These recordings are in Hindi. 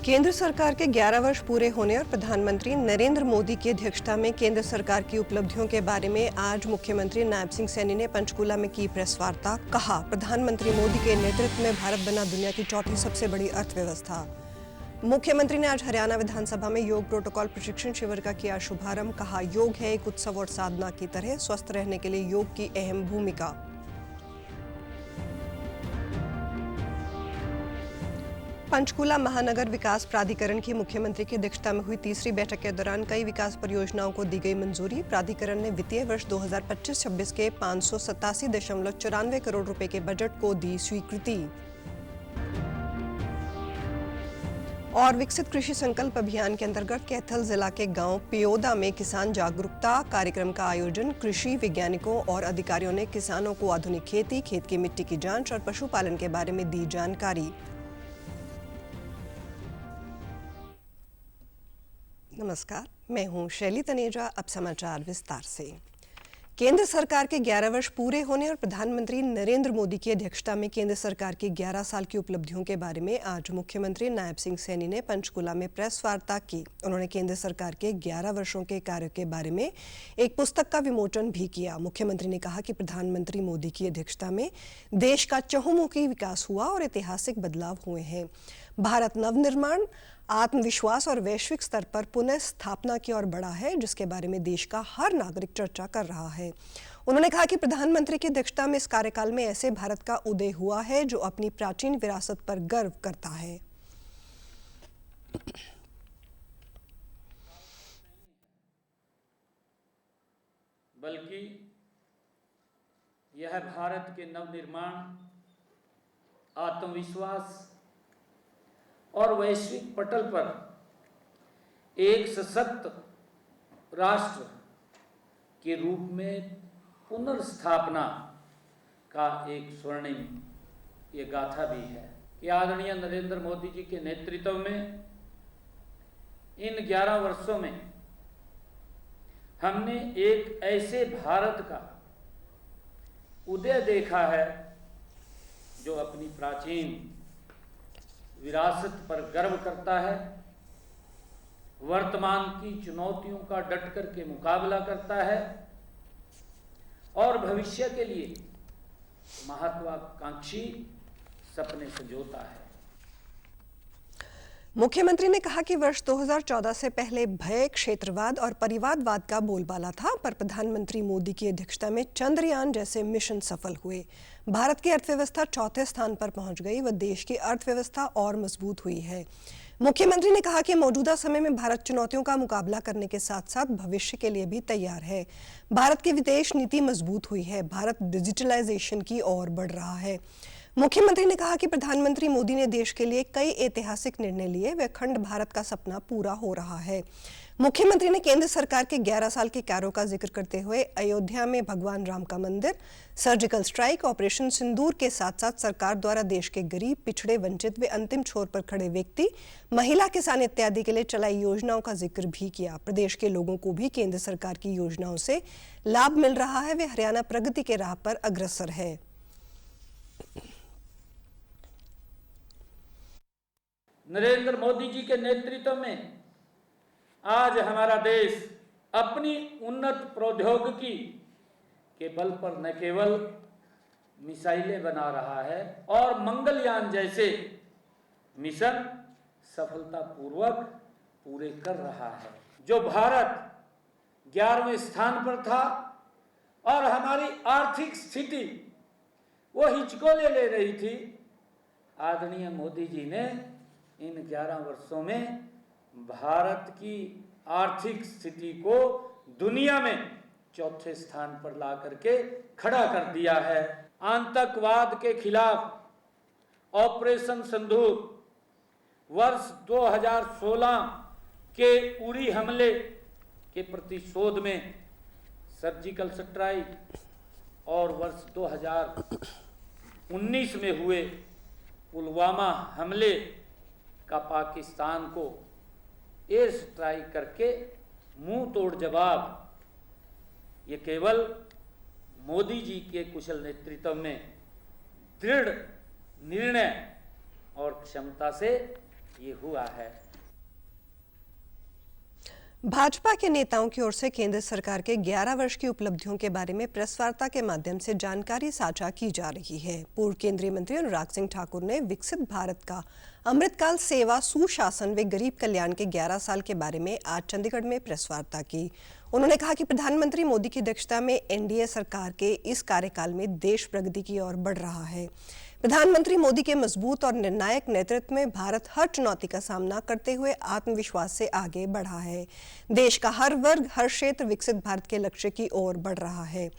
केंद्र सरकार के 11 वर्ष पूरे होने और प्रधानमंत्री नरेंद्र मोदी की अध्यक्षता में केंद्र सरकार की उपलब्धियों के बारे में आज मुख्यमंत्री नायब सिंह सैनी ने पंचकूला में की प्रेस वार्ता। कहा, प्रधानमंत्री मोदी के नेतृत्व में भारत बना दुनिया की चौथी सबसे बड़ी अर्थव्यवस्था। मुख्यमंत्री ने आज हरियाणा विधानसभा में योग प्रोटोकॉल प्रशिक्षण शिविर का किया शुभारंभ। कहा, योग है एक उत्सव और साधना की तरह, स्वस्थ रहने के लिए योग की अहम भूमिका। पंचकूला महानगर विकास प्राधिकरण की मुख्यमंत्री की अध्यक्षता में हुई तीसरी बैठक के दौरान कई विकास परियोजनाओं को दी गई मंजूरी। प्राधिकरण ने वित्तीय वर्ष 2025-26 के 587.94 करोड़ रुपए के बजट को दी स्वीकृति। और विकसित कृषि संकल्प अभियान के अंतर्गत कैथल जिला के गांव पियोदा में किसान जागरूकता कार्यक्रम का आयोजन। कृषि वैज्ञानिकों और अधिकारियों ने किसानों को आधुनिक खेती, खेत की मिट्टी की जांच और पशुपालन के बारे में दी जानकारी। नमस्कार, मैं हूं शैली तनेजा। अब समाचार विस्तार से। केंद्र सरकार के 11 वर्ष पूरे होने और प्रधानमंत्री नरेंद्र मोदी की अध्यक्षता में केंद्र सरकार की 11 साल की उपलब्धियों के बारे में आज मुख्यमंत्री नायब सिंह सैनी ने पंचकूला में प्रेस वार्ता की। उन्होंने केंद्र सरकार के 11 वर्षों के कार्यों के बारे में एक पुस्तक का विमोचन भी किया। मुख्यमंत्री ने कहा कि प्रधानमंत्री मोदी की अध्यक्षता में देश का चहुमुखी विकास हुआ और ऐतिहासिक बदलाव हुए हैं। भारत नवनिर्माण, आत्मविश्वास और वैश्विक स्तर पर पुनः स्थापना की ओर बढ़ा है, जिसके बारे में देश का हर नागरिक चर्चा कर रहा है। उन्होंने कहा कि प्रधानमंत्री की अध्यक्षता में इस कार्यकाल में ऐसे भारत का उदय हुआ है जो अपनी प्राचीन विरासत पर गर्व करता है। बल्कि यह भारत के नवनिर्माण, आत्मविश्वास और वैश्विक पटल पर एक सशक्त राष्ट्र के रूप में पुनर्स्थापना का एक स्वर्णिम ये गाथा भी है कि आदरणीय नरेंद्र मोदी जी के नेतृत्व में इन 11 वर्षों में हमने एक ऐसे भारत का उदय देखा है जो अपनी प्राचीन विरासत पर गर्व करता है, वर्तमान की चुनौतियों का डट कर के मुकाबला करता है और भविष्य के लिए महत्वाकांक्षी सपने संजोता है। मुख्यमंत्री ने कहा कि वर्ष 2014 से पहले भय, क्षेत्रवाद और परिवारवाद का बोलबाला था, पर प्रधानमंत्री मोदी की अध्यक्षता में चंद्रयान जैसे मिशन सफल हुए। भारत की अर्थव्यवस्था चौथे स्थान पर पहुंच गई व देश की अर्थव्यवस्था और मजबूत हुई है। मुख्यमंत्री ने कहा कि मौजूदा समय में भारत चुनौतियों का मुकाबला करने के साथ साथ भविष्य के लिए भी तैयार है। भारत की विदेश नीति मजबूत हुई है। भारत डिजिटलाइजेशन की ओर बढ़ रहा है। मुख्यमंत्री ने कहा कि प्रधानमंत्री मोदी ने देश के लिए कई ऐतिहासिक निर्णय लिए व अखंड भारत का सपना पूरा हो रहा है। मुख्यमंत्री ने केंद्र सरकार के 11 साल के कार्यों का जिक्र करते हुए अयोध्या में भगवान राम का मंदिर, सर्जिकल स्ट्राइक, ऑपरेशन सिंदूर के साथ साथ सरकार द्वारा देश के गरीब, पिछड़े, वंचित व अंतिम छोर पर खड़े व्यक्ति, महिला, किसान इत्यादि के लिए चलाई योजनाओं का जिक्र भी किया। प्रदेश के लोगों को भी केंद्र सरकार की योजनाओं से लाभ मिल रहा है व हरियाणा प्रगति के राह पर अग्रसर है। नरेंद्र मोदी जी के नेतृत्व में आज हमारा देश अपनी उन्नत प्रौद्योगिकी के बल पर न केवल मिसाइलें बना रहा है और मंगलयान जैसे मिशन सफलतापूर्वक पूरे कर रहा है। जो भारत 11वें स्थान पर था और हमारी आर्थिक स्थिति वो हिचकोले ले रही थी, आदरणीय मोदी जी ने इन 11 वर्षों में भारत की आर्थिक स्थिति को दुनिया में चौथे स्थान पर ला करके खड़ा कर दिया है। आतंकवाद के खिलाफ ऑपरेशन सिंदूर, वर्ष 2016 के उरी हमले के प्रतिशोध में सर्जिकल स्ट्राइक और वर्ष 2019 में हुए पुलवामा हमले का पाकिस्तान को एयर स्ट्राइक करके मुंह तोड़ जवाब, ये केवल मोदी जी के कुशल नेतृत्व में दृढ़ निर्णय और क्षमता से ये हुआ है। भाजपा के नेताओं की ओर से केंद्र सरकार के 11 वर्ष की उपलब्धियों के बारे में प्रेस वार्ता के माध्यम से जानकारी साझा की जा रही है। पूर्व केंद्रीय मंत्री अनुराग सिंह ठाकुर ने विकसित भारत का अमृतकाल सेवा, सुशासन व गरीब कल्याण के 11 साल के बारे में आज चंडीगढ़ में प्रेस वार्ता की। उन्होंने कहा कि प्रधानमंत्री मोदी की अध्यक्षता में एनडीए सरकार के इस कार्यकाल में देश प्रगति की ओर बढ़ रहा है। प्रधानमंत्री मोदी के मजबूत और निर्णायक नेतृत्व में भारत हर चुनौती का सामना करते हुए आत्मविश्वास से आगे बढ़ा है। देश का हर वर्ग, हर क्षेत्र विकसित भारत के लक्ष्य की ओर बढ़ रहा है।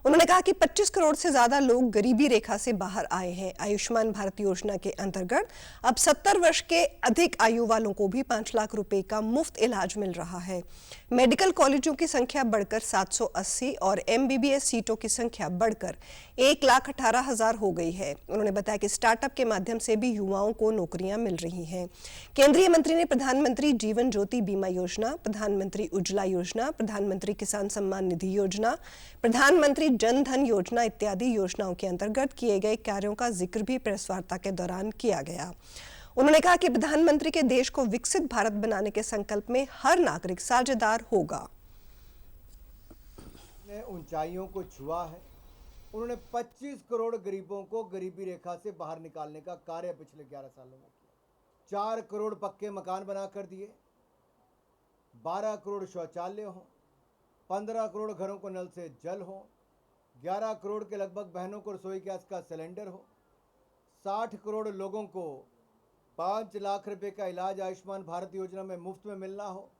उन्होंने कहा कि 25 करोड़ से ज्यादा लोग गरीबी रेखा से बाहर आए हैं। आयुष्मान भारत योजना के अंतर्गत अब 70 वर्ष के अधिक आयु वालों को भी 5 लाख रुपए का मुफ्त इलाज मिल रहा है। मेडिकल कॉलेजों की संख्या बढ़कर 780 और एमबीबीएस सीटों की संख्या बढ़कर 1,18,000 हो गई है। उन्होंने बताया कि स्टार्टअप के माध्यम से भी युवाओं को नौकरियां मिल रही हैं। केंद्रीय मंत्री ने प्रधानमंत्री जीवन ज्योति बीमा योजना, प्रधानमंत्री उज्ज्वला योजना, प्रधानमंत्री किसान सम्मान निधि योजना, प्रधानमंत्री जन धन योजना इत्यादि योजनाओं के अंतर्गत किए गए कार्यों का जिक्र भी प्रेस वार्ता के दौरान किया गया। उन्होंने कहा कि प्रधानमंत्री के देश को विकसित भारत बनाने के संकल्प में हर नागरिक साझेदार होगा। ने ऊंचाइयों को छुआ है। उन्होंने 25 करोड़ गरीबों को गरीबी रेखा से बाहर निकालने का कार्य पिछले 11 सालों में किया। 4 करोड़ पक्के मकान बना कर दिए, 12 करोड़ शौचालय हो, 15 करोड़ घरों को नल से जल हो, 11 करोड़ के लगभग बहनों को रसोई गैस का सिलेंडर हो, 60 करोड़ लोगों को 5 लाख रुपए का इलाज आयुष्मान भारत योजना में मुफ्त में मिलना हो,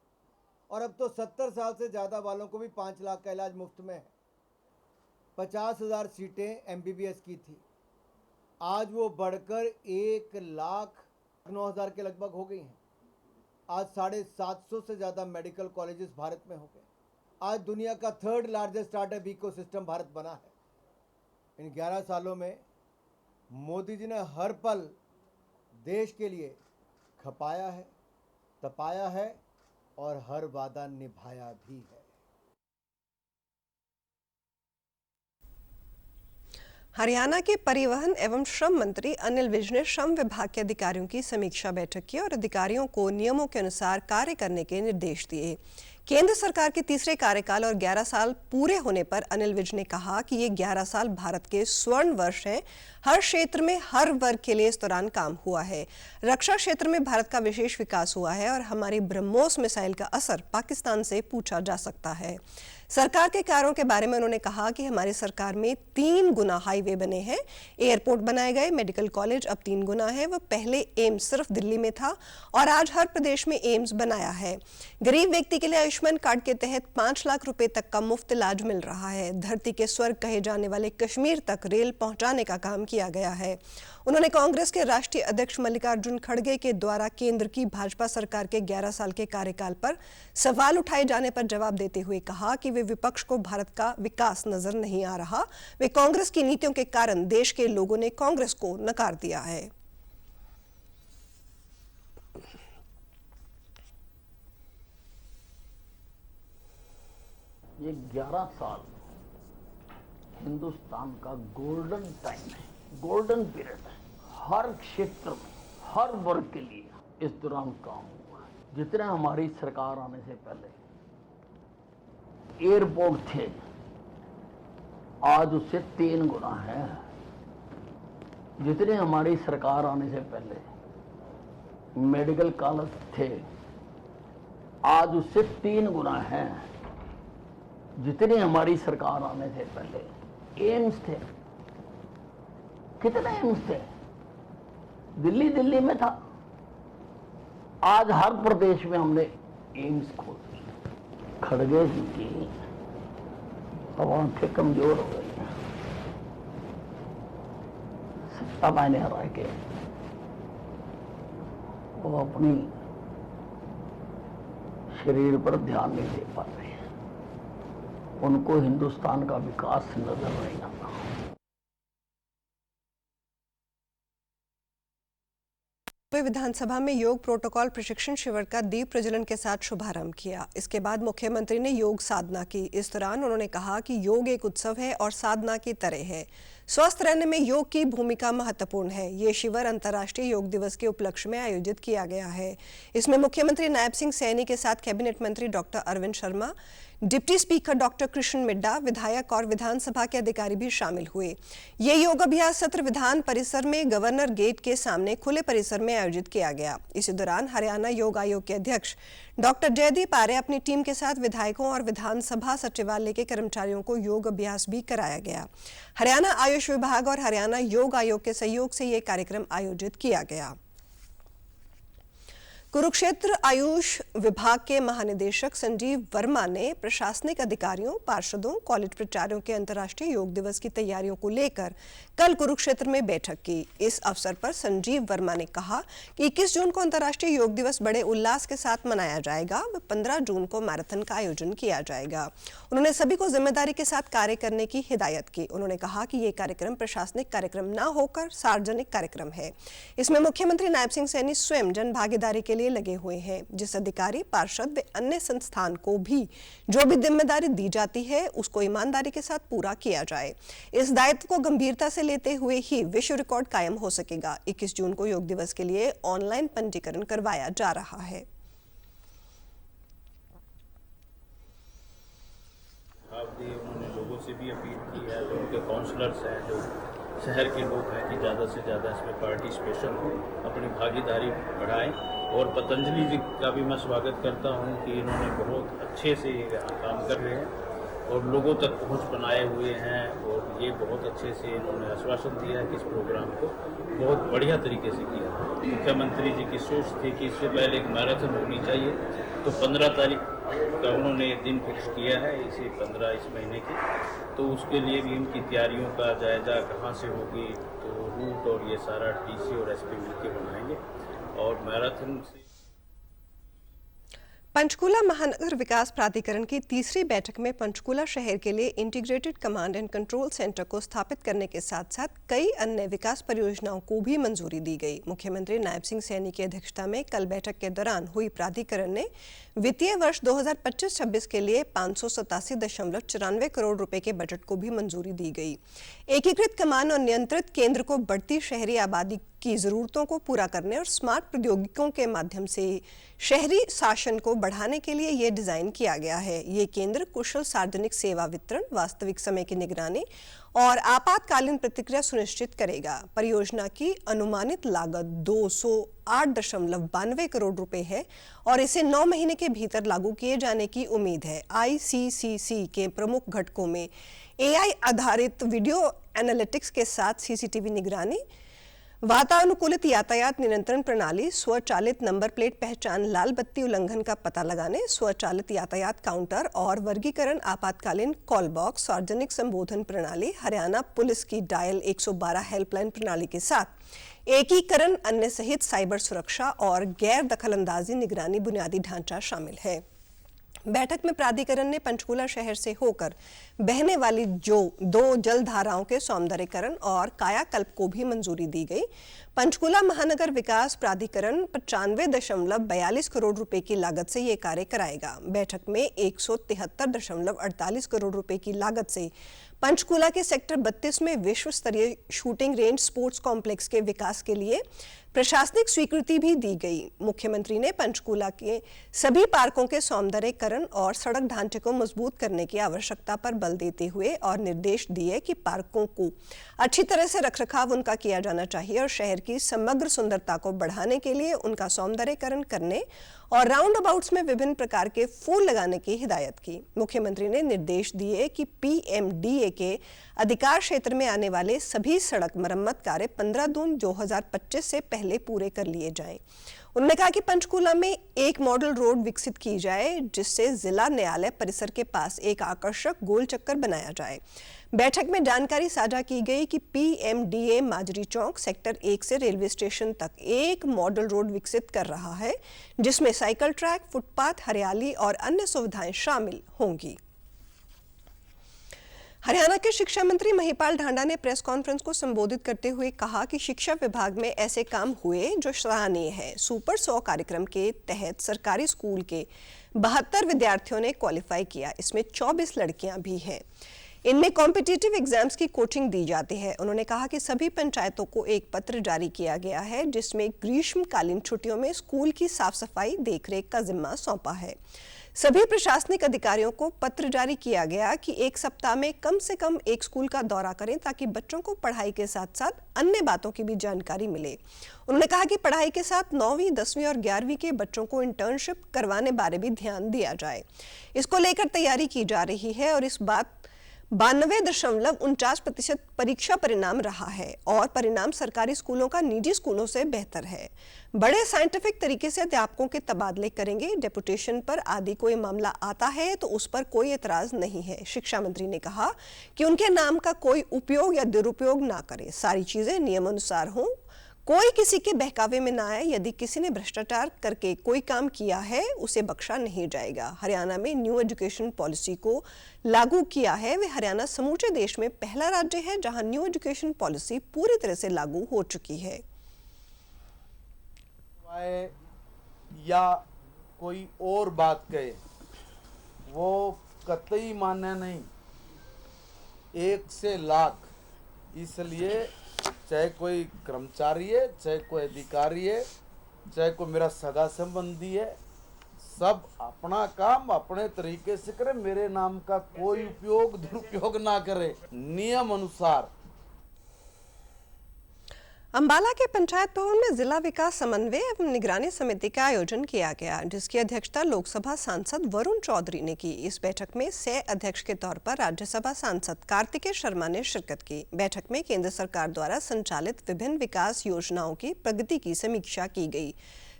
और अब तो 70 साल से ज़्यादा वालों को भी 5 लाख का इलाज मुफ्त में है। 50,000 सीटें एमबीबीएस की थी, आज वो बढ़कर 1,09,000 के लगभग हो गई हैं। आज 750 से ज़्यादा मेडिकल कॉलेजेस भारत में हो गए। आज दुनिया का 3rd largest startup ecosystem Bharat बना है। इन 11 सालों में मोदी जी ने हर पल देश के लिए खपाया है, तपाया है और हर वादा निभाया भी है। हरियाणा के परिवहन एवं श्रम मंत्री अनिल विज ने श्रम विभाग के अधिकारियों की समीक्षा बैठक की और अधिकारियों को नियमों के अनुसार कार्य करने के निर्देश दिए। केंद्र सरकार के तीसरे कार्यकाल और 11 साल पूरे होने पर अनिल विज ने कहा कि ये 11 साल भारत के स्वर्ण वर्ष हैं। हर क्षेत्र में हर वर्ग के लिए इस दौरान काम हुआ है। रक्षा क्षेत्र में भारत का विशेष विकास हुआ है और हमारी ब्रह्मोस मिसाइल का असर पाकिस्तान से पूछा जा सकता है। सरकार के कार्यों के बारे में उन्होंने कहा कि हमारी सरकार में 3 गुना हाईवे बने हैं, एयरपोर्ट बनाए गए, मेडिकल कॉलेज अब 3 गुना है। वह पहले एम्स सिर्फ दिल्ली में था और आज हर प्रदेश में एम्स बनाया है। गरीब व्यक्ति के लिए आयुष्मान कार्ड के तहत 5 लाख रुपए तक का मुफ्त इलाज मिल रहा है। धरती के स्वर्ग कहे जाने वाले कश्मीर तक रेल पहुंचाने का काम किया गया है। उन्होंने कांग्रेस के राष्ट्रीय अध्यक्ष मल्लिकार्जुन खड़गे के द्वारा केंद्र की भाजपा सरकार के 11 साल के कार्यकाल पर सवाल उठाए जाने पर जवाब देते हुए कहा कि वे विपक्ष को भारत का विकास नजर नहीं आ रहा। वे कांग्रेस की नीतियों के कारण देश के लोगों ने कांग्रेस को नकार दिया है। ये 11 साल हिंदुस्तान का गोल्डन टाइम है, गोल्डन पीरियड है। हर क्षेत्र में हर वर्ग के लिए इस दौरान काम हुआ है। जितने हमारी सरकार आने से पहले एयरपोर्ट थे, आज उससे 3 गुना है। जितने हमारी सरकार आने से पहले मेडिकल कॉलेज थे, आज उससे 3 गुना है। जितनी हमारी सरकार आने से पहले एम्स थे, कितने एम्स थे? दिल्ली में था, आज हर प्रदेश में हमने एम्स खोल दिए। खड़गे जी की अब आंखें कमजोर हो गई हैं। सत्ता मायने हरा के वो अपनी शरीर पर ध्यान नहीं दे पा रहे। उनको हिंदुस्तान का विकास नजर नहीं आता। विधानसभा में योग प्रोटोकॉल प्रशिक्षण शिविर का दीप प्रज्वलन के साथ शुभारंभ किया। इसके बाद मुख्यमंत्री ने योग साधना की। इस दौरान उन्होंने कहा कि योग एक उत्सव है और साधना की तरह है। स्वस्थ रहने में योग की भूमिका महत्वपूर्ण है। ये शिविर अंतर्राष्ट्रीय योग दिवस के उपलक्ष्य में आयोजित किया गया है। इसमें मुख्यमंत्री नायब सिंह सैनी के साथ कैबिनेट मंत्री doctor Arvind Sharma, deputy speaker doctor Krishan Midha, विधायक और विधानसभा के अधिकारी भी शामिल हुए। ये योग अभ्यास सत्र विधान परिसर में गवर्नर गेट के सामने खुले परिसर में आयोजित किया गया। इसी दौरान हरियाणा योग आयोग के अध्यक्ष डॉक्टर जयदीप आर्य अपनी टीम के साथ विधायकों और विधानसभा सचिवालय के कर्मचारियों को योग अभ्यास भी कराया गया। हरियाणा आयुष विभाग और हरियाणा योग आयोग के सहयोग से ये कार्यक्रम आयोजित किया गया। कुरुक्षेत्र आयुष विभाग के महानिदेशक संजीव वर्मा ने प्रशासनिक अधिकारियों, पार्षदों, कॉलेज प्राचार्यों के अंतर्राष्ट्रीय योग दिवस की तैयारियों को लेकर कल कुरुक्षेत्र में बैठक की। इस अवसर पर संजीव वर्मा ने कहा कि 21 जून को अंतर्राष्ट्रीय योग दिवस बड़े उल्लास के साथ मनाया जाएगा व 15 जून को मैराथन का आयोजन किया जाएगा। उन्होंने सभी को जिम्मेदारी के साथ कार्य करने की हिदायत की। उन्होंने कहा कि ये कार्यक्रम प्रशासनिक कार्यक्रम न होकर सार्वजनिक कार्यक्रम है। इसमें मुख्यमंत्री नायब सिंह सैनी स्वयं जन भागीदारी के लिए लगे हुए हैं। जिस अधिकारी, पार्षद व अन्य संस्थान को भी जो भी जिम्मेदारी दी जाती है उसको ईमानदारी के साथ पूरा किया जाए। इस दायित्व को गंभीरता से लेते हुए ही विश्व रिकॉर्ड कायम हो सकेगा। 21 जून को योग दिवस के लिए ऑनलाइन पंजीकरण करवाया जा रहा है। उन्होंने लोगों से भी अपील की है, जो उनके काउंसलर्स हैं, जो शहर के लोग हैं, कि ज़्यादा से ज़्यादा इसमें पार्टिसिपेशन हो, अपनी भागीदारी बढ़ाएं। और पतंजलि जी का भी मैं स्वागत करता हूं कि इन्होंने बहुत अच्छे से ये काम कर रहे हैं और लोगों तक पहुंच बनाए हुए हैं। और ये बहुत अच्छे से इन्होंने आश्वासन दिया है कि इस प्रोग्राम को बहुत बढ़िया तरीके से किया। मुख्यमंत्री जी की सोच थी कि इससे पहले एक मैराथन होनी चाहिए, तो 15 तारीख का उन्होंने दिन फिक्स किया है, इसे 15 इस महीने की। तो उसके लिए भी इनकी तैयारियों का जायजा कहाँ से होगी, तो रूट और ये सारा डीसी और एसपी मिलकर बनाएंगे और मैराथन से। पंचकूला महानगर विकास प्राधिकरण की तीसरी बैठक में पंचकूला शहर के लिए integrated command and control centre को स्थापित करने के साथ साथ कई अन्य विकास परियोजनाओं को भी मंजूरी दी गई। मुख्यमंत्री नायब सिंह सैनी की अध्यक्षता में कल बैठक के दौरान हुई प्राधिकरण ने वित्तीय वर्ष 2025-26 के लिए 587.94 करोड़ रुपए के बजट को भी मंजूरी दी गई। एकीकृत कमान और नियंत्रित केंद्र को बढ़ती शहरी आबादी की जरूरतों को पूरा करने और स्मार्ट प्रौद्योगिकियों के माध्यम से शहरी शासन को बढ़ाने के लिए ये डिजाइन किया गया है। ये केंद्र कुशल सार्वजनिक सेवा वितरण, वास्तविक समय की निगरानी और आपातकालीन प्रतिक्रिया सुनिश्चित करेगा। परियोजना की अनुमानित लागत 208.92 करोड़ रुपए है और इसे 9 महीने के भीतर लागू किए जाने की उम्मीद है। ICCC के प्रमुख घटकों में AI आधारित वीडियो एनालिटिक्स के साथ CCTV निगरानी, वातानुकूलित यातायात नियंत्रण प्रणाली, स्वचालित नंबर प्लेट पहचान, लाल बत्ती उल्लंघन का पता लगाने, स्वचालित यातायात काउंटर और वर्गीकरण, आपातकालीन कॉल बॉक्स, सार्वजनिक संबोधन प्रणाली, हरियाणा पुलिस की डायल 112 हेल्पलाइन प्रणाली के साथ एकीकरण, अन्य सहित साइबर सुरक्षा और गैर दखलंदाजी निगरानी बुनियादी ढांचा शामिल है। बैठक में प्राधिकरण ने पंचकूला शहर से होकर बहने वाली जो 2 जल धाराओं के सौंदर्यीकरण और कायाकल्प को भी मंजूरी दी गई। पंचकूला महानगर विकास प्राधिकरण 95.42 करोड़ रुपए की लागत से ये कार्य कराएगा। बैठक में 173.48 करोड़ रुपए की लागत से पंचकूला के सेक्टर 32 में विश्व स्तरीय शूटिंग रेंज स्पोर्ट्स कॉम्प्लेक्स के विकास के लिए प्रशासनिक स्वीकृति भी दी गई। मुख्यमंत्री ने पंचकूला के सभी पार्कों के सौंदर्यीकरण और सड़क ढांचे को मजबूत करने की आवश्यकता पर बल देते हुए और निर्देश दिए कि पार्कों को अच्छी तरह से रखरखाव उनका किया जाना चाहिए और शहर की समग्र सुंदरता को बढ़ाने के लिए उनका सौंदर्यीकरण करने और राउंड अबाउट्स में विभिन्न प्रकार के फूल लगाने की हिदायत की। मुख्यमंत्री ने निर्देश दिए कि PMDA के अधिकार क्षेत्र में आने वाले सभी सड़क मरम्मत कार्य 15 जून 2025 से पहले पूरे कर लिए जाएं। उन्होंने कहा कि पंचकूला में एक मॉडल रोड विकसित की जाए जिससे जिला न्यायालय परिसर के पास एक आकर्षक गोल चक्कर बनाया जाए। बैठक में जानकारी साझा की गई कि PMDA माजरी चौक सेक्टर 1 से रेलवे स्टेशन तक एक मॉडल रोड विकसित कर रहा है जिसमें साइकिल ट्रैक, फुटपाथ, हरियाली और अन्य सुविधाएं शामिल होंगी। हरियाणा के शिक्षा मंत्री महिपाल ढांडा ने प्रेस कॉन्फ्रेंस को संबोधित करते हुए कहा कि शिक्षा विभाग में ऐसे काम हुए जो सराहनीय है। सुपर 100 कार्यक्रम के तहत सरकारी स्कूल के 72 विद्यार्थियों ने क्वालिफाई किया, इसमें 24 लड़कियां भी हैं। इनमें कॉम्पिटिटिव एग्जाम्स की कोचिंग दी जाती है। उन्होंने कहा कि सभी पंचायतों को एक पत्र जारी किया गया है जिसमें ग्रीष्मकालीन छुट्टियों में स्कूल की साफ सफाई देखरेख का जिम्मा सौंपा है। सभी प्रशासनिक अधिकारियों को पत्र जारी किया गया कि एक सप्ताह में कम से कम एक स्कूल का दौरा करें ताकि बच्चों को पढ़ाई के साथ साथ अन्य बातों की भी जानकारी मिले। उन्होंने कहा कि पढ़ाई के साथ 9वीं, 10वीं और 11वीं के बच्चों को इंटर्नशिप करवाने बारे भी ध्यान दिया जाए। इसको लेकर तैयारी की जा रही है और इस बात 92.49% परीक्षा परिणाम रहा है और परिणाम सरकारी स्कूलों का निजी स्कूलों से बेहतर है। बड़े साइंटिफिक तरीके से अध्यापकों के तबादले करेंगे। डेपुटेशन पर आदि कोई मामला आता है तो उस पर कोई एतराज नहीं है। शिक्षा मंत्री ने कहा कि उनके नाम का कोई उपयोग या दुरुपयोग ना करे, सारी चीजें नियमानुसार हों, कोई किसी के बहकावे में ना आए। यदि किसी ने भ्रष्टाचार करके कोई काम किया है उसे बख्शा नहीं जाएगा। हरियाणा में न्यू एजुकेशन पॉलिसी को लागू किया है। वे हरियाणा समूचे देश में पहला राज्य है जहां न्यू एजुकेशन पॉलिसी पूरी तरह से लागू हो चुकी है। या कोई और बात कहे वो कतई मान्य नहीं, 1 से लाख। इसलिए चाहे कोई कर्मचारी है, चाहे कोई अधिकारी है, चाहे कोई मेरा सगा संबंधी है, सब अपना काम अपने तरीके से करे। मेरे नाम का कोई उपयोग दुरुपयोग ना करे, नियम अनुसार। अंबाला के पंचायत भवन में जिला विकास समन्वय एवं निगरानी समिति का आयोजन किया गया, जिसकी अध्यक्षता लोकसभा सांसद वरुण चौधरी ने की। इस बैठक में सह अध्यक्ष के तौर पर राज्यसभा सांसद कार्तिकेय शर्मा ने शिरकत की। बैठक में केंद्र सरकार द्वारा संचालित विभिन्न विकास योजनाओं की प्रगति की समीक्षा की गई।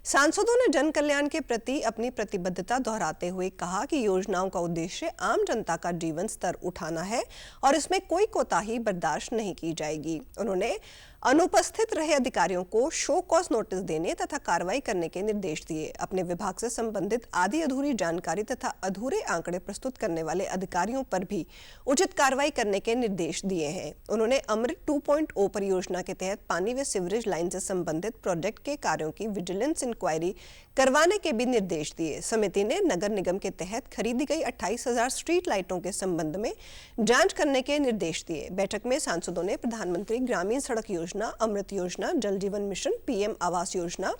सांसदों ने जन कल्याण के प्रति अपनी प्रतिबद्धता दोहराते हुए कहा कि योजनाओं का उद्देश्य आम जनता का जीवन स्तर उठाना है और इसमें कोई कोताही बर्दाश्त नहीं की जाएगी। उन्होंने अनुपस्थित रहे अधिकारियों को शो कॉज नोटिस देने तथा कार्रवाई करने के निर्देश दिए। अपने विभाग से संबंधित आधी अधूरी जानकारी तथा अधूरे आंकड़े प्रस्तुत करने वाले अधिकारियों पर भी उचित कार्रवाई करने के निर्देश दिए हैं। उन्होंने अमृत 2.0 परियोजना के तहत पानी व सीवरेज लाइन से संबंधित प्रोजेक्ट के कार्यों की विजिलेंस इंक्वायरी करवाने के भी निर्देश दिए। समिति ने नगर निगम के तहत खरीदी गई 28,000 स्ट्रीट लाइटों के संबंध में जांच करने के निर्देश दिए। बैठक में सांसदों ने प्रधानमंत्री ग्रामीण सड़क योजना, अमृत योजना, जल जीवन मिशन, पीएम आवास योजना,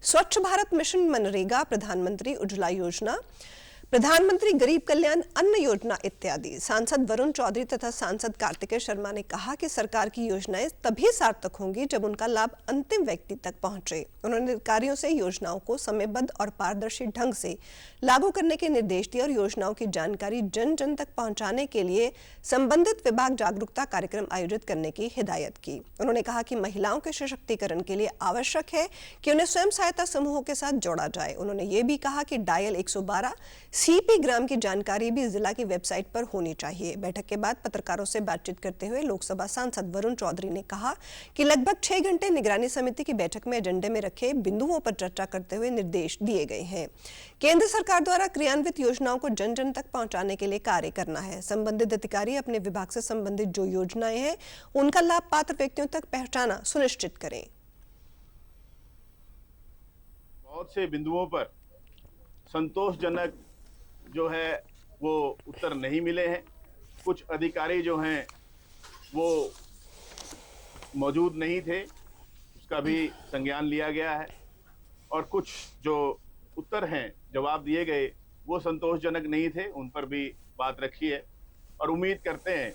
स्वच्छ भारत मिशन, मनरेगा, प्रधानमंत्री उज्ज्वला योजना, प्रधानमंत्री गरीब कल्याण अन्न योजना इत्यादि। सांसद वरुण चौधरी तथा सांसद कार्तिकेय शर्मा ने कहा कि सरकार की योजनाएं तभी सार्थक होंगी जब उनका लाभ अंतिम व्यक्ति तक पहुंचे। उन्होंने अधिकारियों से योजनाओं को समयबद्ध और पारदर्शी ढंग से लागू करने के निर्देश दिए और योजनाओं की जानकारी जन जन तक पहुंचाने के लिए संबंधित विभाग जागरूकता कार्यक्रम आयोजित करने की हिदायत की। उन्होंने कहा कि महिलाओं के सशक्तिकरण के लिए आवश्यक है कि उन्हें स्वयं सहायता समूहों के साथ जोड़ा जाए। उन्होंने ये भी कहा कि डायल 112 सीपी ग्राम की जानकारी भी जिला की वेबसाइट पर होनी चाहिए। बैठक के बाद पत्रकारों से बातचीत करते हुए लोकसभा सांसद वरुण चौधरी ने कहा कि लगभग 6 घंटे निगरानी समिति की बैठक में एजेंडे में रखे बिंदुओं पर चर्चा करते हुए निर्देश दिए गए हैं। केंद्र सरकार द्वारा क्रियान्वित योजनाओं को जन जन तक पहुंचाने के लिए कार्य करना है। संबंधित अधिकारी अपने विभाग से संबंधित जो योजनाएं हैं उनका लाभ पात्र व्यक्तियों तक पहुंचाना सुनिश्चित करें। बहुत से बिंदुओं पर संतोषजनक जो है वो उत्तर नहीं मिले हैं। कुछ अधिकारी जो हैं वो मौजूद नहीं थे, उसका भी संज्ञान लिया गया है। और कुछ जो उत्तर हैं, जवाब दिए गए, वो संतोषजनक नहीं थे, उन पर भी बात रखी है। और उम्मीद करते हैं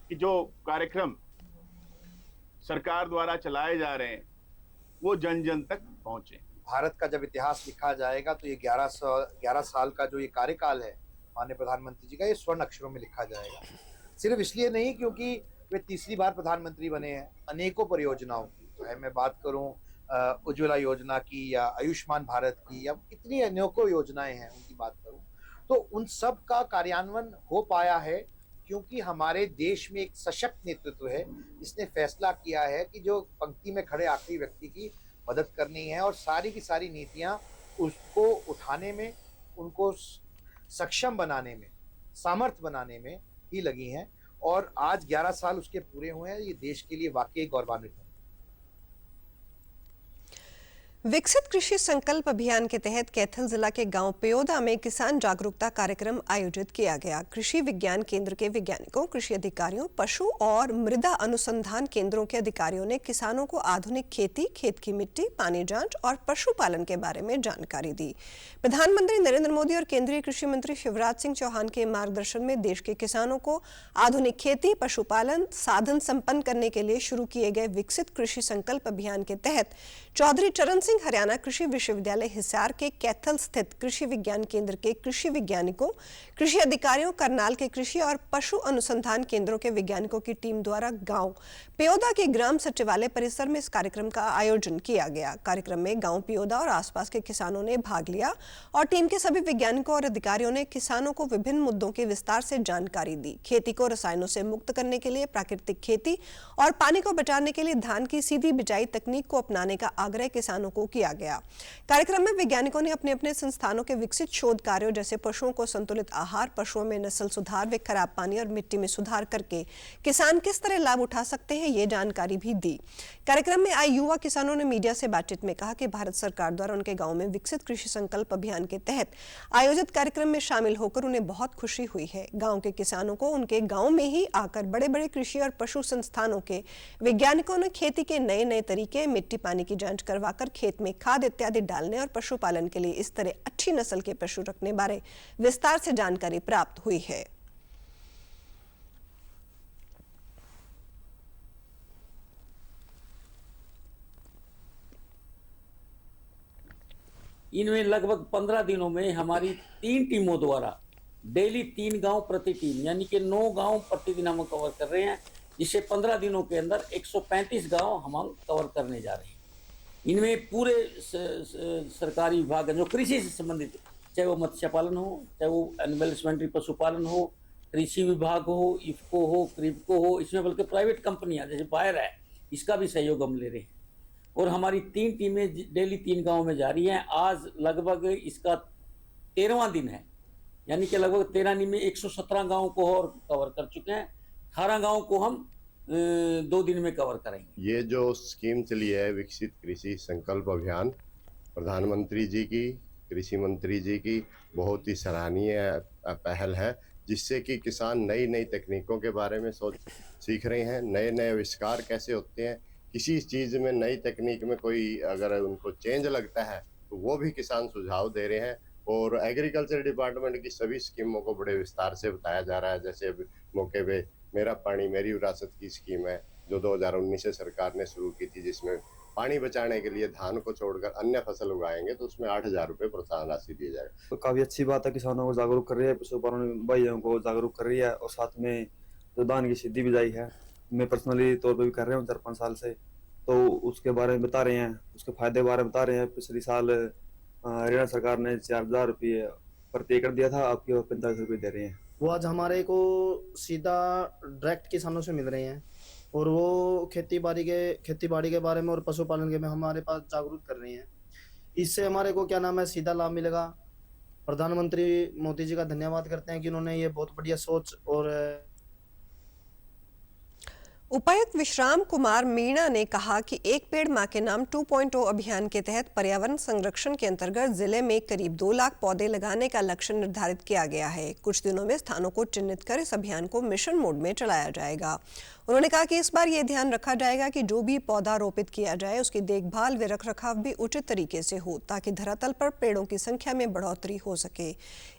कि जो कार्यक्रम सरकार द्वारा चलाए जा रहे हैं वो जन जन तक पहुंचे। भारत का जब इतिहास लिखा जाएगा तो ये 11 साल का जो ये कार्यकाल है माननीय प्रधानमंत्री जी का, ये स्वर्ण अक्षरों में लिखा जाएगा। सिर्फ इसलिए नहीं क्योंकि वे तीसरी बार प्रधानमंत्री बने हैं। अनेकों परियोजनाओं की, चाहे मैं बात करूं उज्ज्वला योजना की या आयुष्मान भारत की या कितनी अनेकों योजनाएं हैं उनकी बात करूं, तो उन सब का कार्यान्वयन हो पाया है क्योंकि हमारे देश में एक सशक्त नेतृत्व है। इसने फैसला किया है कि जो पंक्ति में खड़े आखिरी व्यक्ति की मदद करनी है और सारी की सारी नीतियां उसको उठाने में, उनको सक्षम बनाने में, सामर्थ्य बनाने में ही लगी हैं। और आज 11 साल उसके पूरे हुए हैं। ये देश के लिए वाकई गौरवान्वित है। विकसित कृषि संकल्प अभियान के तहत कैथल जिला के गांव पेयोदा में किसान जागरूकता कार्यक्रम आयोजित किया गया। कृषि विज्ञान केंद्र के वैज्ञानिकों, कृषि अधिकारियों, पशु और मृदा अनुसंधान केंद्रों के अधिकारियों ने किसानों को आधुनिक खेती, खेत की मिट्टी, पानी जांच और पशुपालन के बारे में जानकारी दी। प्रधानमंत्री नरेंद्र मोदी और केंद्रीय कृषि मंत्री शिवराज सिंह चौहान के मार्गदर्शन में देश के किसानों को आधुनिक खेती, पशुपालन साधन संपन्न करने के लिए शुरू किए गए विकसित कृषि संकल्प अभियान के तहत चौधरी चरण सिंह हरियाणा कृषि विश्वविद्यालय हिसार के कैथल स्थित कृषि विज्ञान केंद्र के कृषि वैज्ञानिकों, कृषि अधिकारियों, करनाल के कृषि और पशु अनुसंधान केंद्रों के वैज्ञानिकों की टीम द्वारा गांव पेयोदा के ग्राम सचिवालय परिसर में इस कार्यक्रम का आयोजन किया गया। कार्यक्रम में गांव पेयोदा और आसपास के किसानों ने भाग लिया और टीम के सभी वैज्ञानिकों और अधिकारियों ने किसानों को विभिन्न मुद्दों की विस्तार से जानकारी दी। खेती को रसायनों से मुक्त करने के लिए, प्राकृतिक खेती और पानी को बचाने के लिए धान की सीधी बिजाई तकनीक को अपनाने का आग्रह किसानों को किया गया। कार्यक्रम में वैज्ञानिकों ने अपने अपने संस्थानों के विकसित शोध कार्यों जैसे पशुओं को संतुलित आहार, पशुओं में नस्ल सुधार व खराब पानी और मिट्टी में सुधार करके किसान किस तरह लाभ उठा सकते हैं, ये जानकारी भी दी। कार्यक्रम में आए युवा किसानों ने मीडिया से बातचीत में कहा कि भारत सरकार द्वारा उनके गांव में विकसित कृषि संकल्प अभियान के तहत आयोजित कार्यक्रम में शामिल होकर उन्हें बहुत खुशी हुई है। गांव के किसानों को उनके गांव में ही आकर बड़े बड़े कृषि और पशु संस्थानों के वैज्ञानिकों ने खेती के नए नए तरीके, मिट्टी पानी की जांच करवाकर खेत में खाद इत्यादि डालने और पशुपालन के लिए इस तरह अच्छी नस्ल के पशु रखने बारे विस्तार से जानकारी प्राप्त हुई है। इनमें लगभग 15 दिनों में हमारी 3 टीमों द्वारा डेली 3 गांव प्रति टीम यानी कि 9 गांव प्रतिदिन हम कवर कर रहे हैं, जिससे 15 दिनों के अंदर 135 गांव हम कवर करने जा रहे हैं। इनमें पूरे सरकारी विभाग जो कृषि से संबंधित, चाहे वो मत्स्य पालन हो, चाहे वो एनिमल हस्बेंड्री पशुपालन हो, कृषि विभाग हो, इफ्को हो, क्रिप्को हो, इसमें बल्कि प्राइवेट कंपनियां जैसे बायर है, इसका भी सहयोग हम ले रहे हैं। और हमारी 3 टीमें डेली 3 गाँव में जा रही हैं। आज लगभग इसका 13वां दिन है, यानी कि लगभग 13 दिन में 117 गाँव को और कवर कर चुके हैं। 18 गाँव को हम 2 दिन में कवर करेंगे। ये जो स्कीम चली है विकसित कृषि संकल्प अभियान, प्रधानमंत्री जी की, कृषि मंत्री जी की बहुत ही सराहनीय पहल है, जिससे कि किसान नई नई तकनीकों के बारे में सीख रहे हैं। नए नए आविष्कार कैसे होते हैं, किसी चीज़ में नई तकनीक में कोई अगर उनको चेंज लगता है तो वो भी किसान सुझाव दे रहे हैं। और एग्रीकल्चर डिपार्टमेंट की सभी स्कीमों को बड़े विस्तार से बताया जा रहा है। जैसे अभी मौके पे मेरा पानी मेरी विरासत की स्कीम है जो 2019 से सरकार ने शुरू की थी, जिसमें पानी बचाने के लिए धान को छोड़कर अन्य फसल उगाएंगे तो उसमें 8,000 रुपये प्रोत्साहन राशि दी जाएगी। तो काफ़ी अच्छी बात है, किसानों को जागरूक कर रही है, पशुपालन भाइयों को जागरूक कर रही है। और साथ में जो धान की सीधी बिजाई है, मैं पर्सनली तौर पर भी कर रहा हूँ 4-5 साल से, तो उसके बारे में बता रहे हैं, उसके फायदे के बारे में बता रहे हैं। पिछले साल हरियाणा सरकार ने 4,000 रुपये प्रति एकड़ दिया था, आपके 45 रुपये दे रहे हैं। वो आज हमारे को सीधा डायरेक्ट किसानों से मिल रहे हैं और वो खेती बाड़ी के बारे में और पशुपालन के में हमारे पास जागरूक कर रहे हैं। इससे हमारे को क्या नाम है सीधा लाभ मिलेगा। प्रधानमंत्री मोदी जी का धन्यवाद करते हैं कि उन्होंने ये बहुत बढ़िया सोच। और उपायुक्त विश्राम कुमार मीणा ने कहा कि एक पेड़ मां के नाम 2.0 अभियान के तहत पर्यावरण संरक्षण के अंतर्गत जिले में करीब 2 लाख पौधे लगाने का लक्ष्य निर्धारित किया गया है। कुछ दिनों में स्थानों को चिन्हित कर इस अभियान को मिशन मोड में चलाया जाएगा। उन्होंने कहा कि इस बार ये ध्यान रखा जाएगा कि जो भी पौधा रोपित किया जाए उसकी देखभाल व रखरखाव भी उचित तरीके से हो, ताकि धरातल पर पेड़ों की संख्या में बढ़ोतरी हो सके।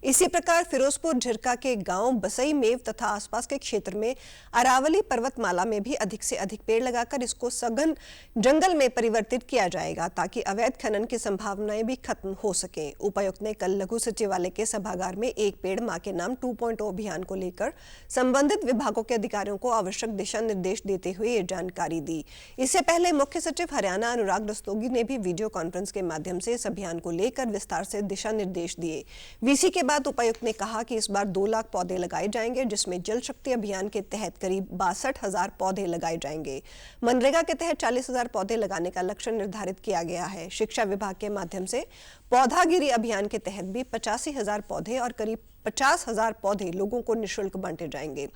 इसी प्रकार फिरोजपुर झिरका के गांव बसई मेव तथा आसपास के क्षेत्र में अरावली पर्वतमाला में भी अधिक से अधिक पेड़ लगाकर इसको सघन जंगल में परिवर्तित किया जाएगा, ताकि अवैध खनन की संभावनाएं भी खत्म हो सके। उपायुक्त ने कल लघु सचिवालय के सभागार में एक पेड़ मां के नाम 2.0 अभियान को लेकर संबंधित विभागों के अधिकारियों को आवश्यक दिशा निर्देश देते हुए ये जानकारी दी। इससे पहले मुख्य सचिव हरियाणा अनुराग रस्तोगी ने भी वीडियो कॉन्फ्रेंस के माध्यम से इस अभियान को लेकर विस्तार से दिशा निर्देश दिए। वीसी के बाद उपायुक्त ने कहा कि इस बार 2 लाख पौधे लगाए जाएंगे, जिसमें जल शक्ति अभियान के तहत करीब 62,000 पौधे लगाए जाएंगे। मनरेगा के तहत 40,000 पौधे लगाने का लक्ष्य निर्धारित किया गया है। शिक्षा विभाग के माध्यम से पौधागिरी अभियान के तहत भी 85,000 पौधे और करीब 50,000 पौधे लोगों को निःशुल्क बांटे जाएंगे।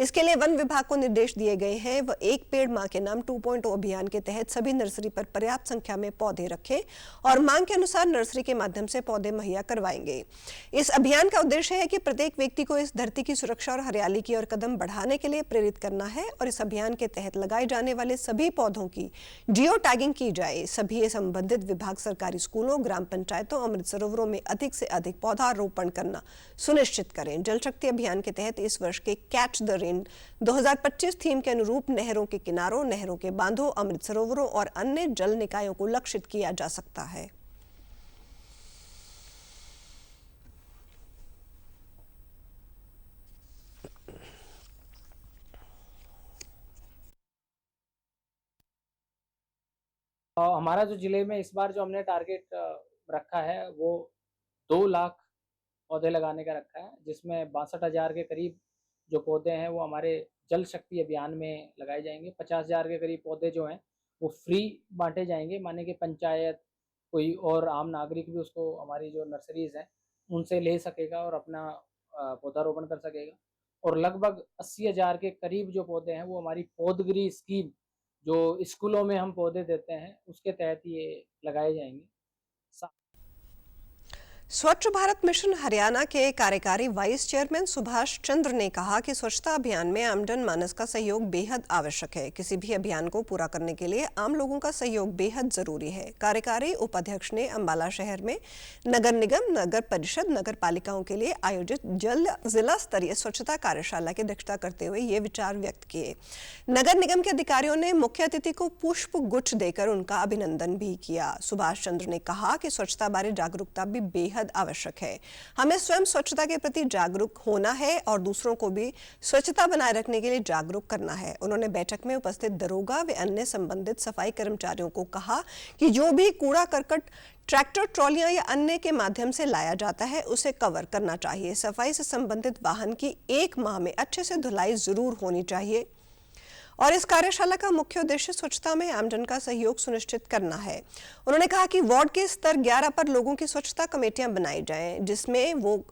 इसके लिए वन विभाग को निर्देश दिए गए हैं। वह एक पेड़ मां के नाम 2.0 अभियान के तहत सभी नर्सरी पर पर्याप्त संख्या में पौधे रखें और मांग के अनुसार नर्सरी के माध्यम से पौधे मुहैया करवाएंगे। इस अभियान का उद्देश्य है कि प्रत्येक व्यक्ति को इस धरती की सुरक्षा और हरियाली की ओर कदम बढ़ाने के लिए प्रेरित करना है और इस अभियान के तहत लगाए जाने वाले सभी पौधों की जियो टैगिंग की जाए। सभी संबंधित विभाग सरकारी स्कूलों, ग्राम पंचायतों, अमृत सरोवरों में अधिक से अधिक पौधारोपण करना सुनिश्चित करें। जल शक्ति अभियान के तहत इस वर्ष के कैच द रेन 2025 थीम के अनुरूप नहरों के किनारों, नहरों के बांधों, अमृत सरोवरों और अन्य जल निकायों को लक्षित किया जा सकता है। हमारा जो जिले में इस बार जो हमने टारगेट रखा है वो 2 लाख पौधे लगाने का रखा है, जिसमें 62,000 के करीब जो पौधे हैं वो हमारे जल शक्ति अभियान में लगाए जाएंगे। 50,000 के करीब पौधे जो हैं वो फ्री बांटे जाएंगे, माने कि पंचायत कोई और आम नागरिक भी उसको हमारी जो नर्सरीज हैं उनसे ले सकेगा और अपना पौधारोपण कर सकेगा। और लगभग 80,000 के करीब जो पौधे हैं वो हमारी पौधगिरी स्कीम जो स्कूलों में हम पौधे देते हैं उसके तहत ये लगाए जाएंगे। स्वच्छ भारत मिशन हरियाणा के कार्यकारी वाइस चेयरमैन सुभाष चंद्र ने कहा कि स्वच्छता अभियान में आम जनमानस का सहयोग बेहद आवश्यक है। किसी भी अभियान को पूरा करने के लिए आम लोगों का सहयोग बेहद जरूरी है। कार्यकारी उपाध्यक्ष ने अंबाला शहर में नगर निगम, नगर परिषद, नगर पालिकाओं के लिए आयोजित जिला स्तरीय स्वच्छता कार्यशाला की अध्यक्षता करते हुए ये विचार व्यक्त किए। नगर निगम के अधिकारियों ने मुख्य अतिथि को पुष्प गुच्छ देकर उनका अभिनंदन भी किया। सुभाष चंद्र ने कहा कि स्वच्छता बारे जागरूकता भी बेहद आवश्यक है। हमें स्वयं स्वच्छता के प्रति जागरूक होना है और दूसरों को भी स्वच्छता बनाए रखने के लिए जागरूक करना है। उन्होंने बैठक में उपस्थित दरोगा व अन्य संबंधित सफाई कर्मचारियों को कहा कि जो भी कूड़ा करकट ट्रैक्टर, ट्रॉलियां या अन्य के माध्यम से लाया जाता है उसे कवर करना चाहिए। सफाई से संबंधित वाहन की 1 माह में अच्छे से धुलाई जरूर होनी चाहिए और इस कार्यशाला का मुख्य उद्देश्य स्वच्छता में आमजन का सहयोग सुनिश्चित करना है। उन्होंने कहा कि वार्ड के स्तर 11 पर लोगों की स्वच्छता कमेटियां बनाई जाएं, जिसमें वो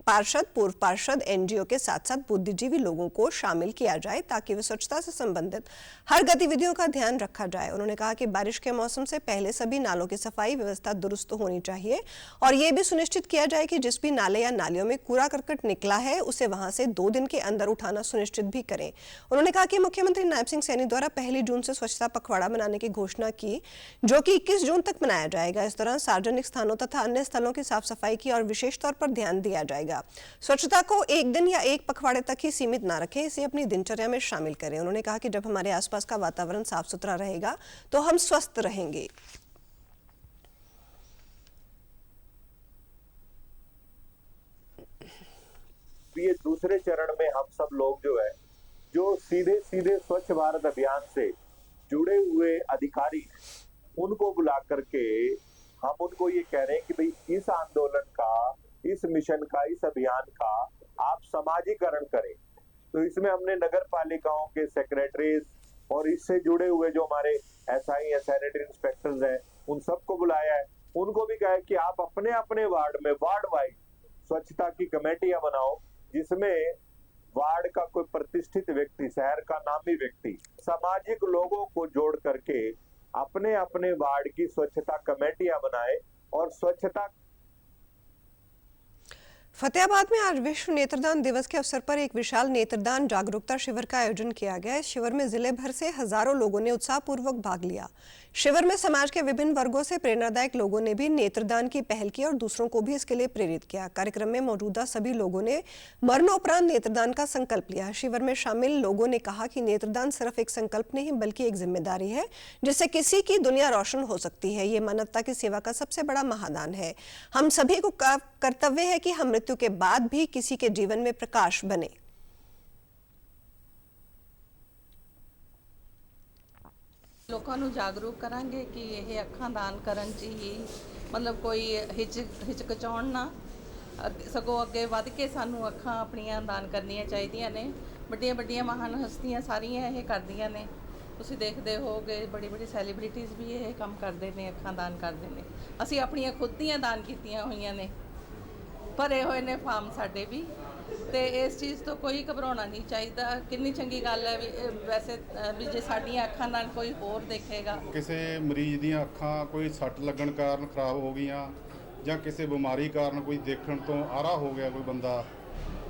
पार्षद, पूर्व पार्षद, एनजीओ के साथ साथ बुद्धिजीवी लोगों को शामिल किया जाए ताकि वे स्वच्छता से संबंधित हर गतिविधियों का ध्यान रखा जाए। उन्होंने कहा कि बारिश के मौसम से पहले सभी नालों की सफाई व्यवस्था दुरुस्त होनी चाहिए और ये भी सुनिश्चित किया जाए कि जिस भी नाले या नालियों में कूड़ा करकट निकला है उसे वहां से 2 दिन के अंदर उठाना सुनिश्चित भी करें। उन्होंने कहा कि मुख्यमंत्री नायब सिंह सैनी द्वारा 1 जून से स्वच्छता पखवाड़ा मनाने की घोषणा की, जो कि 21 जून तक मनाया जाएगा। इस दौरान सार्वजनिक स्थानों तथा अन्य स्थलों की साफ सफाई की और विशेष तौर पर ध्यान दिया जाएगा। स्वच्छता को 1 दिन या 1 पखवाड़े तक ही सीमित ना रखें, इसे अपनी दिनचर्या में शामिल करें। उन्होंने कहा कि जब हमारे आसपास का वातावरण साफ सुथरा रहेगा तो हम स्वस्थ रहेंगे। ये दूसरे चरण में हम सब लोग जो सीधे स्वच्छ भारत अभियान से जुड़े हुए अधिकारी उनको बुला करके हम उनको ये कह रहे हैं कि भाई इस आंदोलन का, इस मिशन का, इस अभियान का आप समाजीकरण करें। तो इसमें हमने नगर पालिकाओं के सेक्रेटरीज और इससे जुड़े हुए जो हमारे एसआई या सैनिटरी इंस्पेक्टर्स हैं उन सबको बुलाया है। उनको भी कहा है कि आप अपने अपने वार्ड में वार्ड वाइज स्वच्छता की कमेटियां बनाओ, जिसमें वार्ड का कोई प्रतिष्ठित व्यक्ति, शहर का नामी व्यक्ति, सामाजिक लोगों को जोड़ करके अपने अपने वार्ड की स्वच्छता कमेटियां बनाए और स्वच्छता। फतेहाबाद में आज विश्व नेत्रदान दिवस के अवसर पर एक विशाल नेत्रदान जागरूकता शिविर का आयोजन किया गया। इस शिविर में जिले भर से हजारों लोगों ने उत्साहपूर्वक भाग लिया। शिविर में समाज के विभिन्न वर्गों से प्रेरणादायक लोगों ने भी नेत्रदान की पहल की और दूसरों को भी इसके लिए प्रेरित किया। कार्यक्रम में मौजूदा सभी लोगों ने मरणोपरांत नेत्रदान का संकल्प लिया। शिविर में शामिल लोगों ने कहा कि नेत्रदान सिर्फ एक संकल्प नहीं बल्कि एक जिम्मेदारी है, जिससे किसी की दुनिया रोशन हो सकती है। ये मानवता की सेवा का सबसे बड़ा महादान है। हम सभी को कर्तव्य है कि हम मृत्यु के बाद भी किसी के जीवन में प्रकाश बने। ਲੋਕਾਂ ਨੂੰ ਜਾਗਰੂਕ ਕਰਾਂਗੇ ਕਿ ਇਹ ਅੱਖਾਂ ਦਾਨ ਕਰਨ 'ਚ ਹੀ ਮਤਲਬ ਕੋਈ ਹਿਚਕਚਾਉਣ ਨਾ, ਸਗੋਂ ਅੱਗੇ ਵੱਧ ਕੇ ਸਾਨੂੰ ਅੱਖਾਂ ਆਪਣੀਆਂ ਦਾਨ ਕਰਨੀਆਂ ਚਾਹੀਦੀਆਂ ਨੇ। ਵੱਡੀਆਂ ਵੱਡੀਆਂ ਮਹਾਨ ਹਸਤੀਆਂ ਸਾਰੀਆਂ ਇਹ ਕਰਦੀਆਂ ਨੇ, ਤੁਸੀਂ ਦੇਖਦੇ ਹੋਗੇ ਬੜੀ ਬੜੀ ਸੈਲੀਬ੍ਰਿਟੀਜ਼ ਵੀ ਇਹ ਕੰਮ ਕਰਦੇ ਨੇ, ਅੱਖਾਂ ਦਾਨ ਕਰਦੇ ਨੇ। ਅਸੀਂ ਆਪਣੀਆਂ ਖੁਦ ਦੀਆਂ ਦਾਨ ਕੀਤੀਆਂ ਹੋਈਆਂ ਨੇ। ਭਰੇ ਹੋਏ ਨੇ ਫਾਰਮ ਸਾਡੇ ਵੀ, ਤੇ ਇਸ ਚੀਜ਼ ਤੋਂ ਕੋਈ ਘਬਰਾਉਣਾ ਨਹੀਂ ਚਾਹੀਦਾ। ਕਿੰਨੀ ਚੰਗੀ ਗੱਲ ਹੈ ਵੀ ਵੈਸੇ ਵੀ ਜੇ ਸਾਡੀਆਂ ਅੱਖਾਂ ਨਾਲ ਕੋਈ ਹੋਰ ਦੇਖੇਗਾ। ਕਿਸੇ ਮਰੀਜ਼ ਦੀਆਂ ਅੱਖਾਂ ਕੋਈ ਸੱਟ ਲੱਗਣ ਕਾਰਨ ਖਰਾਬ ਹੋ ਗਈਆਂ ਜਾਂ ਕਿਸੇ ਬਿਮਾਰੀ ਕਾਰਨ ਕੋਈ ਦੇਖਣ ਤੋਂ ਆਰਾ ਹੋ ਗਿਆ ਕੋਈ ਬੰਦਾ,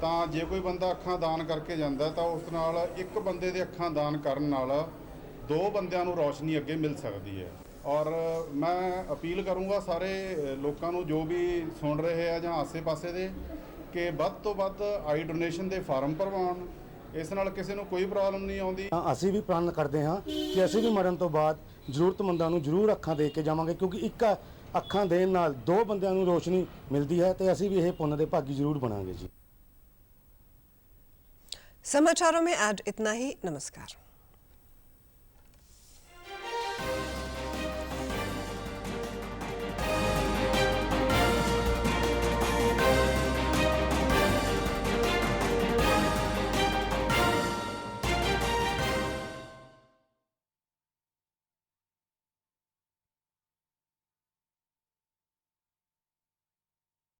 ਤਾਂ ਜੇ ਕੋਈ ਬੰਦਾ ਅੱਖਾਂ ਦਾਨ ਕਰਕੇ ਜਾਂਦਾ ਤਾਂ ਉਸ ਨਾਲ ਇੱਕ ਬੰਦੇ ਦੇ ਅੱਖਾਂ ਦਾਨ ਕਰਨ ਨਾਲ 2 ਬੰਦਿਆਂ ਨੂੰ ਰੌਸ਼ਨੀ ਅੱਗੇ ਮਿਲ ਸਕਦੀ ਹੈ। ਔਰ ਮੈਂ ਅਪੀਲ ਕਰੂੰਗਾ ਸਾਰੇ ਲੋਕਾਂ ਨੂੰ ਜੋ ਵੀ ਸੁਣ ਰਹੇ ਆ ਜਾਂ ਆਸੇ-ਪਾਸੇ ਦੇ ਕਿ ਵੱਧ ਤੋਂ ਵੱਧ ਆਈ ਡੋਨੇਸ਼ਨ ਦੇ ਫਾਰਮ ਭਰਵਾਉਣ। ਇਸ ਨਾਲ ਕਿਸੇ ਨੂੰ ਕੋਈ ਪ੍ਰੋਬਲਮ ਨਹੀਂ ਆਉਂਦੀ। ਅਸੀਂ ਵੀ ਪ੍ਰਣ ਕਰਦੇ ਹਾਂ ਕਿ ਅਸੀਂ ਵੀ ਮਰਨ ਤੋਂ ਬਾਅਦ ਜ਼ਰੂਰਤਮੰਦਾਂ ਨੂੰ ਜ਼ਰੂਰ ਅੱਖਾਂ ਦੇ ਕੇ ਜਾਵਾਂਗੇ, ਕਿਉਂਕਿ ਇੱਕ ਅੱਖਾਂ ਦੇਣ ਨਾਲ 2 ਬੰਦਿਆਂ ਨੂੰ ਰੋਸ਼ਨੀ ਮਿਲਦੀ ਹੈ ਤੇ ਅਸੀਂ ਵੀ ਇਹ ਪੁੰਨ ਦੇ ਭਾਗੀ ਜ਼ਰੂਰ बनाएंगे जी। समाचारों में आज इतना ही। नमस्कार।